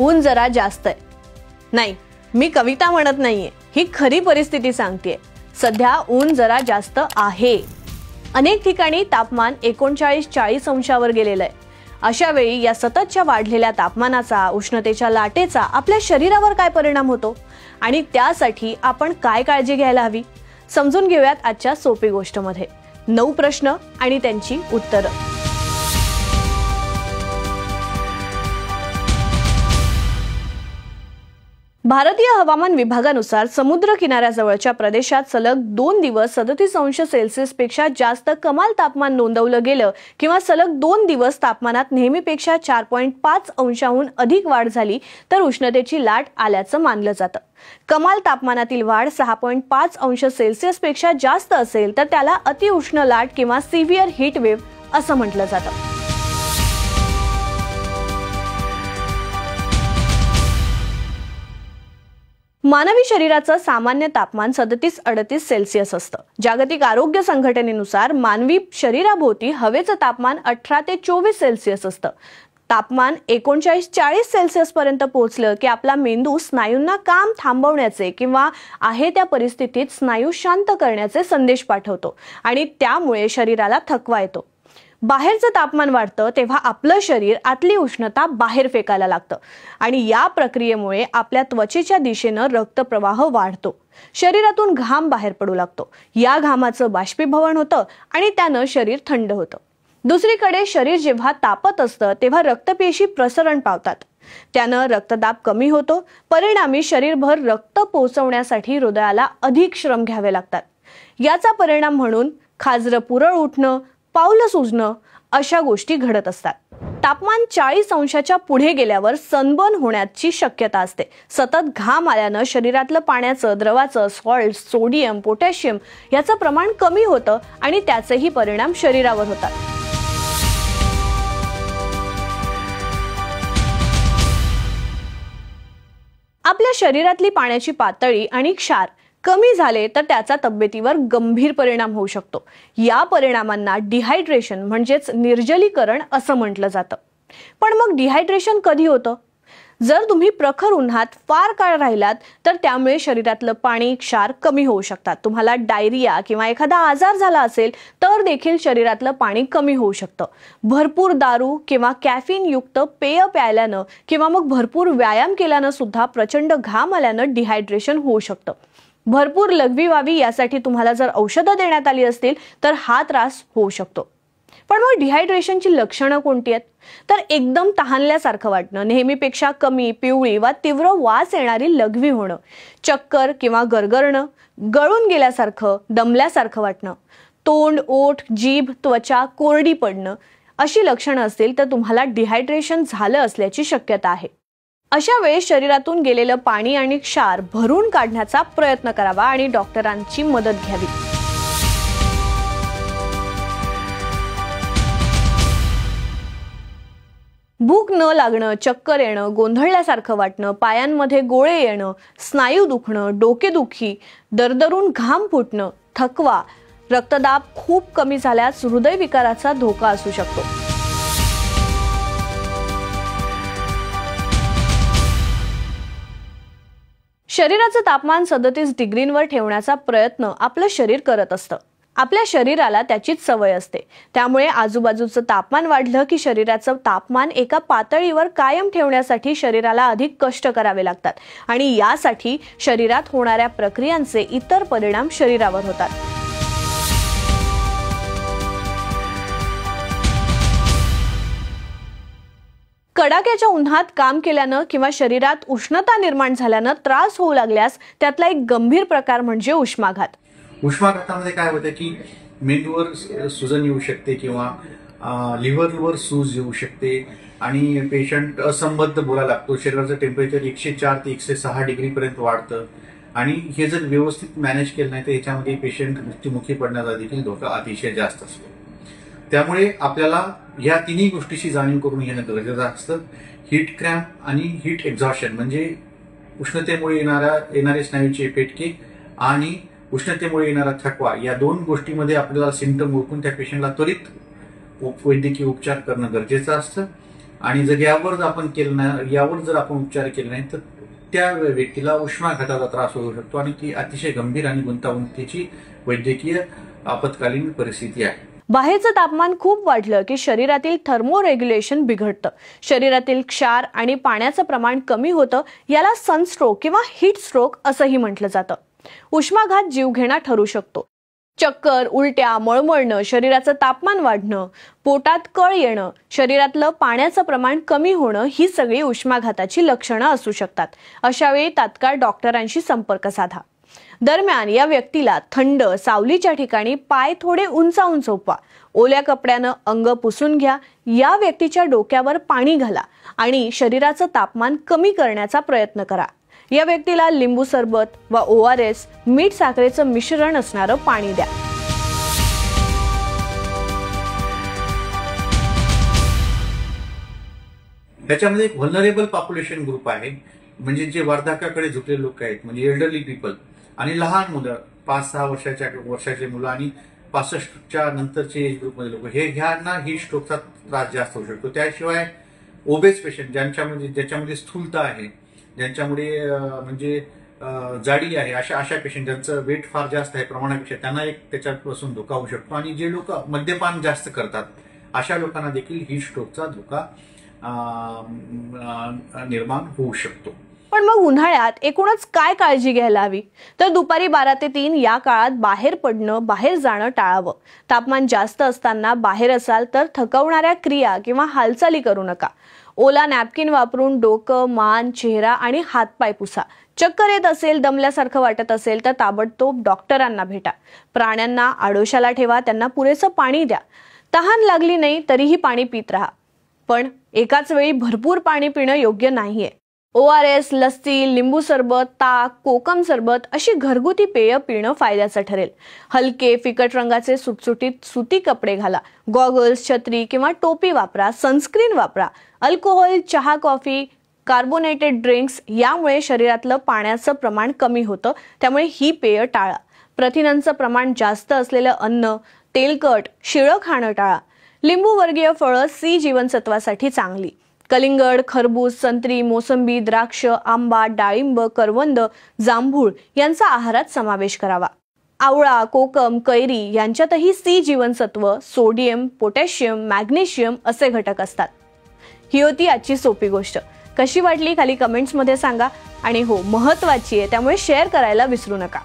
ऊन जरा जास्त आहे. नाही, मी कविता म्हणत नाहीये, ही खरी परिस्थिती सांगतेय. सध्या ऊन जरा जास्त आहे. अनेक ठिकाणी तापमान 39-40 अंशावर गेलेलं आहे. अशा वेळी या सततच्या वाढलेल्या तापमानाचा, उष्णतेच्या लाटेचा आपल्या शरीरावर काय परिणाम होतो आणि त्यासाठी आपण काय काळजी घ्यायला हवी, समजून घेऊयात आजच्या सोपी गोष्टमध्ये. 9 प्रश्न आणि त्यांची उत्तरं. भारतीय हवामान विभागानुसार समुद्र किनाऱ्याजवळच्या प्रदेशात सलग 2 दिवस 37 अंश सेल्सिअस पेक्षा जास्त कमाल तापमान नोंदवलं गेलं किंवा सलग 2 दिवस तापमानात नेहमीपेक्षा 4.5 अंशांहून अधिक वाढ झाली तर उष्णतेची लाट आल्याचं मानलं जातं. कमाल तापमानातील वाढ 6.5 अंश सेल्सिअस पेक्षा जास्त असेल तर त्याला अतिउष्ण लाट किंवा सिव्हिअर हीट वेव्ह असं म्हटलं जातं. मानवी शरीराचं सामान्य तापमान 37-38 सेल्सिअस असतं. जागतिक आरोग्य संघटनेनुसार मानवी शरीराभोवती हवेचं तापमान 18 ते 24 सेल्सिअस असतं. तापमान 39-40 सेल्सिअस पर्यंत पोहोचलं की आपला मेंदू स्नायूंना काम थांबवण्याचे किंवा आहे त्या परिस्थितीत स्नायू शांत करण्याचे संदेश पाठवतो आणि त्यामुळे शरीराला थकवा येतो. बाहेरचं तापमान वाढतं तेव्हा आपलं शरीर आतली उष्णता बाहेर फेकायला लागतं आणि या प्रक्रियेमुळे आपल्या त्वचेच्या दिशेनं रक्तप्रवाह वाढतो. शरीरातून घाम बाहेर पडू लागतो. या घामाचं बाष्पीभवन होतं आणि त्यानं शरीर थंड होतं. दुसरीकडे शरीर जेव्हा तापत असतं तेव्हा रक्तपेशी प्रसरण पावतात. त्यानं रक्तदाब कमी होतो. परिणामी शरीरभर रक्त पोहोचवण्यासाठी हृदयाला अधिक श्रम घ्यावे लागतात. याचा परिणाम म्हणून खाजरं पुरळ उठणं, पावलं सुजणं अशा गोष्टी घडत असतात. तापमान 40 अंशाच्या पुढे गेल्यावर सनबर्न होण्याची शक्यता असते. सतत घाम आल्यानं शरीरातलं पाण्याचं, द्रवाचं, सॉल्ट, सोडियम, पोटॅशियम याचं प्रमाण कमी होतं आणि त्याचेही परिणाम शरीरावर होतात. आपल्या शरीरातली पाण्याची पातळी आणि क्षार कमी झाले तर त्याचा तब्येतीवर गंभीर परिणाम होऊ शकतो. या परिणामांना डिहायड्रेशन म्हणजेच निर्जलीकरण असं म्हटलं जातं. पण मग डिहायड्रेशन कधी होतं? जर तुम्ही प्रखर उन्हात फार काळ राहिलात तर त्यामुळे शरीरातलं पाणी, क्षार कमी होऊ शकतात. तुम्हाला डायरिया किंवा एखादा आजार झाला असेल तर देखील शरीरातलं पाणी कमी होऊ शकतं. भरपूर दारू किंवा कॅफीन युक्त पेय प्यायल्यानं किंवा मग भरपूर व्यायाम केल्यानं सुद्धा प्रचंड घाम आल्यानं डिहायड्रेशन होऊ शकतं. भरपूर लघवी व्हावी यासाठी तुम्हाला जर औषधं देण्यात आली असतील तर हा त्रास होऊ शकतो. पण मग डिहायड्रेशनची लक्षणं कोणती आहेत? तर एकदम तहानल्यासारखं वाटणं, नेहमीपेक्षा कमी पिवळी वा तीव्र वास येणारी लघवी होणं, चक्कर किंवा गरगरणं, गळून गेल्यासारखं, दमल्यासारखं वाटणं, तोंड, ओठ, जीभ, त्वचा कोरडी पडणं अशी लक्षणं असतील तर तुम्हाला डिहायड्रेशन झालं असल्याची शक्यता आहे. अशा वेळेस शरीरातून गेलेलं पाणी आणि क्षार भरून काढण्याचा प्रयत्न करावा आणि डॉक्टरांची मदत घ्यावी. भूक न लागणं, चक्कर येणं, गोंधळल्यासारखं वाटणं, पायांमध्ये गोळे येणं, स्नायू दुखणं, डोकेदुखी, दरदरून घाम फुटणं, थकवा, रक्तदाब खूप कमी झाल्यास हृदयविकाराचा धोका असू शकतो. शरीराचं तापमान 37 डिग्रींवर ठेवण्याचा प्रयत्न आपलं शरीर करत असतं. आपल्या शरीराला त्याचीच सवय असते. त्यामुळे आजूबाजूचं तापमान वाढलं की शरीराचं तापमान एका पातळीवर कायम ठेवण्यासाठी शरीराला अधिक कष्ट करावे लागतात आणि यासाठी शरीरात होणाऱ्या प्रक्रियांचे इतर परिणाम शरीरावर होतात. कडाक्याच्या उन्हात काम केल्यानं किंवा शरीरात उष्णता निर्माण झाल्यानं त्रास होऊ लागल्यास त्यातला एक गंभीर प्रकार म्हणजे उष्माघात. उष्माघातामध्ये काय होतं की मेंदूवर सुजन येऊ शकते किंवा लिव्हरवर सूज येऊ शकते आणि पेशंट असंबद्ध बोलायला लागतो. शरीराचं टेम्परेचर 104 ते 106 डिग्रीपर्यंत वाढतं आणि हे जर व्यवस्थित मॅनेज केलं नाही तर याच्यामध्ये पेशंट मृत्युमुखी पडण्याचा देखील धोका अतिशय जास्त असतो. त्यामुळे आपल्याला या तिन्ही गोष्टीची जाणीव करून घेणं गरजेचं असतं. हीट क्रॅम्प आणि हीट एक्झॉशन म्हणजे उष्णतेमुळे येणारे स्नायूचे पेटके आणि उष्णतेमुळे येणारा थकवा, या 2 गोष्टीमध्ये आपल्याला सिम्पटम ओळखून त्या पेशंटला त्वरित वैद्यकीय उपचार करणं गरजेचं असतं. आणि जर यावर जर आपण उपचार केले नाही तर त्या व्यक्तीला उष्माघाताचा त्रास होऊ शकतो आणि ती अतिशय गंभीर आणि गुंतागुंतीची वैद्यकीय आपत्कालीन परिस्थिती आहे. बाहेरचं तापमान खूप वाढलं की शरीरातील थर्मोरेग्युलेशन बिघडतं, शरीरातील क्षार आणि पाण्याचं प्रमाण कमी होतं. याला सनस्ट्रोक किंवा हीट स्ट्रोक असंही म्हटलं जातं. उष्माघात जीवघेणा ठरू शकतो. चक्कर, उलट्या, मळमळणं, शरीराचं तापमान वाढणं, पोटात कळ येणं, शरीरातलं पाण्याचं प्रमाण कमी होणं ही सगळी उष्माघाताची लक्षणं असू शकतात. अशा वेळी तात्काळ डॉक्टरांशी संपर्क साधा. दरम्यान या व्यक्तीला थंड, सावलीच्या ठिकाणी पाय थोडे उंचावून झोपवा. ओल्या कपड्यानं अंग पुसून घ्या. या व्यक्तीच्या डोक्यावर पाणी घाला आणि शरीराचं तापमान कमी करण्याचा प्रयत्न करा. या व्यक्तीला लिंबू सरबत वा ORS, मीठ साखरेचं मिश्रण असणारं पाणी द्या. त्याच्यामध्ये एक व्हलनरेबल पॉप्युलेशन ग्रुप आहे, म्हणजे जे वार्धक्याकडे झुकलेले लोक आहेत, म्हणजे एल्डरली पीपल आणि लहान मुलं, 5-6 वर्षाचे मुलं आणि 65च्या नंतरचे एज ग्रुपमध्ये लोक, ह्यांना ही स्ट्रोकचा त्रास जास्त होऊ शकतो. त्याशिवाय ओबेस पेशंट, ज्याच्यामध्ये स्थूलता आहे, ज्यांच्यामुळे म्हणजे जाडी आहे, अशा पेशंट ज्यांचं वेट फार जास्त आहे प्रमाणापेक्षा, त्यांना एक त्याच्यापासून धोका होऊ शकतो. आणि जे लोक मद्यपान जास्त करतात अशा लोकांना देखील ही स्ट्रोकचा धोका निर्माण होऊ शकतो. पण मग उन्हाळ्यात एकूणच काय काळजी घ्यायला हवी? तर दुपारी 12 ते 3 या काळात बाहेर पडणं, बाहेर जाणं टाळावं. तापमान जास्त असताना बाहेर असाल तर थकवणाऱ्या क्रिया किंवा हालचाली करू नका. ओला नॅपकिन वापरून डोकं, मान, चेहरा आणि हातपाय पुसा. चक्कर येत असेल, दमल्यासारखं वाटत असेल तर ताबडतोब डॉक्टरांना भेटा. प्राण्यांना आडोशाला ठेवा, त्यांना पुरेसं पाणी द्या. तहान लागली नाही तरीही पाणी पित राहा, पण एकाच वेळी भरपूर पाणी पिणं योग्य नाहीये. ORS, लस्सी, लिंबू सरबत, ताक, कोकम सरबत अशी घरगुती पेय पिणं फायद्याचं ठरेल. हलके फिकट रंगाचे सुटसुटीत सुती कपडे घाला. गॉगल्स, छत्री किंवा टोपी वापरा. सनस्क्रीन वापरा. अल्कोहोल, चहा, कॉफी, कार्बोनेटेड ड्रिंक्स यामुळे शरीरातलं पाण्याचं प्रमाण कमी होतं, त्यामुळे ही पेय टाळा. प्रथिनांचं प्रमाण जास्त असलेलं अन्न, तेलकट, शिळं खाणं टाळा. लिंबू वर्गीय फळं C जीवनसत्वासाठी चांगली. कलिंगड, खरबूज, संत्री, मोसंबी, द्राक्ष, आंबा, डाळिंब, करवंद, जांभूळ यांचा आहारात समावेश करावा. आवळा, कोकम, कैरी यांच्यातही C जीवनसत्व, सोडियम, पोटॅशियम, मॅग्नेशियम असे घटक असतात. ही होती आजची सोपी गोष्ट. कशी वाटली खाली कमेंट्समध्ये सांगा. आणि हो, महत्त्वाची आहे त्यामुळे शेअर करायला विसरू नका.